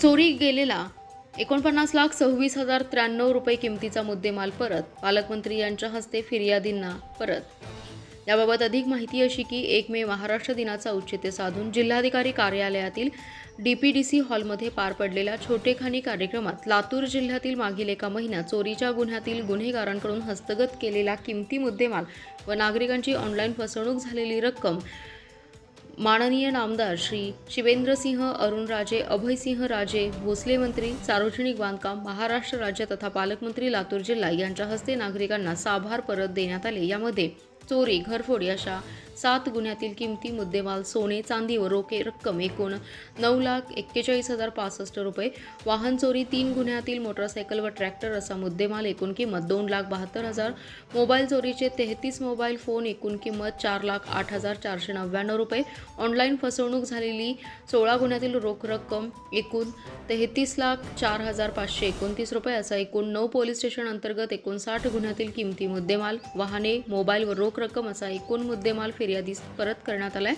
चोरी गेलेला 49,26,093 रुपये किमतीचा मुद्देमाल परत, पालकमंत्री यांच्या हस्ते फिर्यादींना परत। याबाबत अधिक माहिती अशी की 1 मे महाराष्ट्र दिनाचा औचित्य साधून जिल्हाधिकारी कार्यालयातील DPDC हॉलमध्ये पार पडलेल्या छोटेखानी कार्यक्रमात लातूर जिल्ह्यातील मागील एका महिन्यात चोरीच्या गुन्ह्यातील गुन्हेगारांकडून हस्तगत केलेला किमती मुद्देमाल व नागरिकांची ऑनलाईन फसवणूक झालेली रक्कम माननीय नामदार श्री शिवेंद्रसिंह अरुणराजे अभयसिंह राजे भोसले मंत्री सार्वजनिक बांधकाम महाराष्ट्र राज्य तथा पालकमंत्री लातूर जिल्हा यांच्या हस्ते नागरिकांना साभार परत देण्यात आले। यामध्ये चोरी घरफोडी अशा 7 गुन्ह्यातील किमती मुद्देमाल सोने चांदी व रोखे रक्कम एकूण 9,41,065 रुपये, वाहन चोरी 3 गुन्ह्यातील मोटरसायकल व ट्रॅक्टर असा मुद्देमाल एकूण किंमत 2,72,000, मोबाईल चोरीचे 33 मोबाईल फोन एकूण किंमत 4,08,499 रुपये, ऑनलाईन फसवणूक झालेली 16 गुन्ह्यातील रोख रक्कम एकूण 33,04,529 रुपये असा एकूण 9 पोलीस स्टेशन अंतर्गत 59 गुन्ह्यातील किमती मुद्देमाल, वाहने मोबाईल व रोख रक्कम असा एकूण मुद्देमाल फिर्यादीस परत करण्यात आलाय।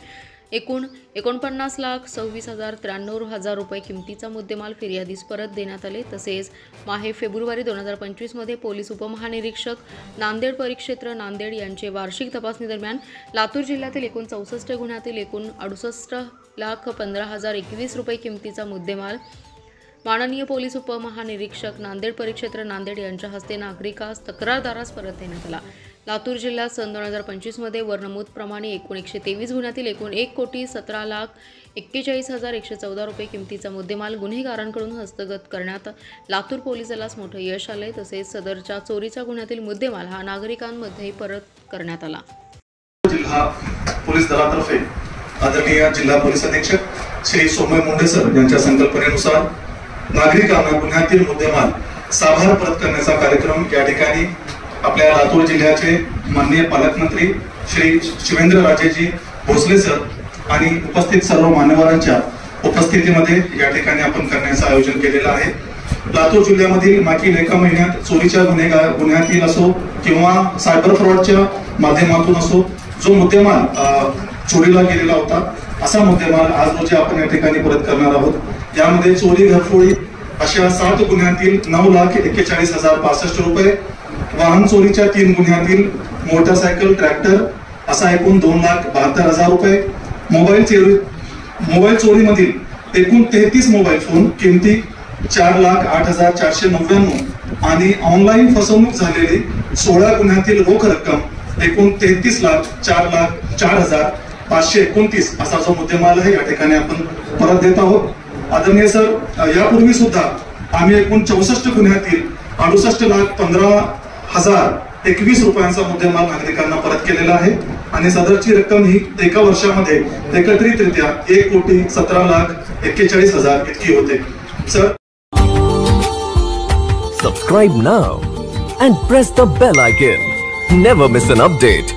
एकूण 49,26,093 रुपये किमतीचा मुद्देमाल फिर्यादीस परत देण्यात आले। तसेच माहे फेब्रुवारी 2025 मध्ये पोलीस उपमहानिरीक्षक नांदेड परिक्षेत्र नांदेड यांचे वार्षिक तपासणी दरम्यान लातूर जिल्ह्यातील एकूण 64 गुन्ह्यातील एकूण 68,15,021 रुपये किमतीचा मुद्देमाल माननीय पोलीस उपमहानिरीक्षक नांदेड परिक्षेत्र नांदेड यांच्या हस्ते नागरिकास तक्रारदारास परत देण्यात आला। लातूर जिल्ह्यात सन 2025 मध्ये वर नमूद प्रमाणे एकूण 123 गुन्ह्यातील एकूण 1,17,41,114 रुपये किमतीचा मुद्देमाल गुन्हेगारांकडून हस्तगत करण्यात लातूर पोलीस दलास मोठे यश आले। तसेच सदरच्या चोरीच्या गुन्ह्यातील मुद्देमाल हा नागरिकांमध्ये परत करण्यात आला। जिल्हा पोलीस दलातर्फे आदरणीय जिल्हा पोलीस अधीक्षक श्री सोमय मुंडे सर यांच्या संकल्पनेनुसार नागरिकांना गुन्ह्यातील मुद्देमाल साभार परत करण्याचा कार्यक्रम या ठिकाणी आपल्या लातूर जिल्ह्याचे माननीय पालकमंत्री श्री शिवेंद्रराजेजी भोसले सर आणि उपस्थित सर्व मान्यवरांच्या उपस्थितीमध्ये या ठिकाणी आपण करण्याचं आयोजन केलेलं आहे। लातूर जिल्ह्यामधील मागील एका महिन्यात चोरीच्या गुन्ह्यातील असो किंवा सायबर फ्रॉडच्या माध्यमातून असो जो मुद्देमाल चोरीला गेलेला होता असा मुद्देमाल आज रोजी आपण या ठिकाणी परत करणार आहोत। यामध्ये चोरी घरफोडी अशा 7 गुन्ह्यातील 9,41,065 रुपये, वाहन चोरीच्या 3 गुन्ह्यातील मोटरसायकल ट्रॅक्टर असा एकूण 2,72,000 रुपये, मोबाईल चोरीमधील एकूण 33 मोबाईल फोन किमती 4,08,499 आणि ऑनलाईन फसवणूक झालेली 16 गुन्ह्यातील रोख रक्कम एकूण 33,04,529 असा जो मुद्देमाल आहे या ठिकाणी आपण परत देत आहोत। आदरणीय सर, यापूर्वी सुद्धा आम्ही एकूण 64 गुन्ह्यातील 68,15,021 रुपयांचा मुद्देमाल नागरिकांना परत केलेला आहे आणि सदरची रक्कम ही एका वर्षामध्ये एकत्रितरित्या 1,17,41,000 इतकी होते। Sir, subscribe now and press the bell icon. Never miss an update.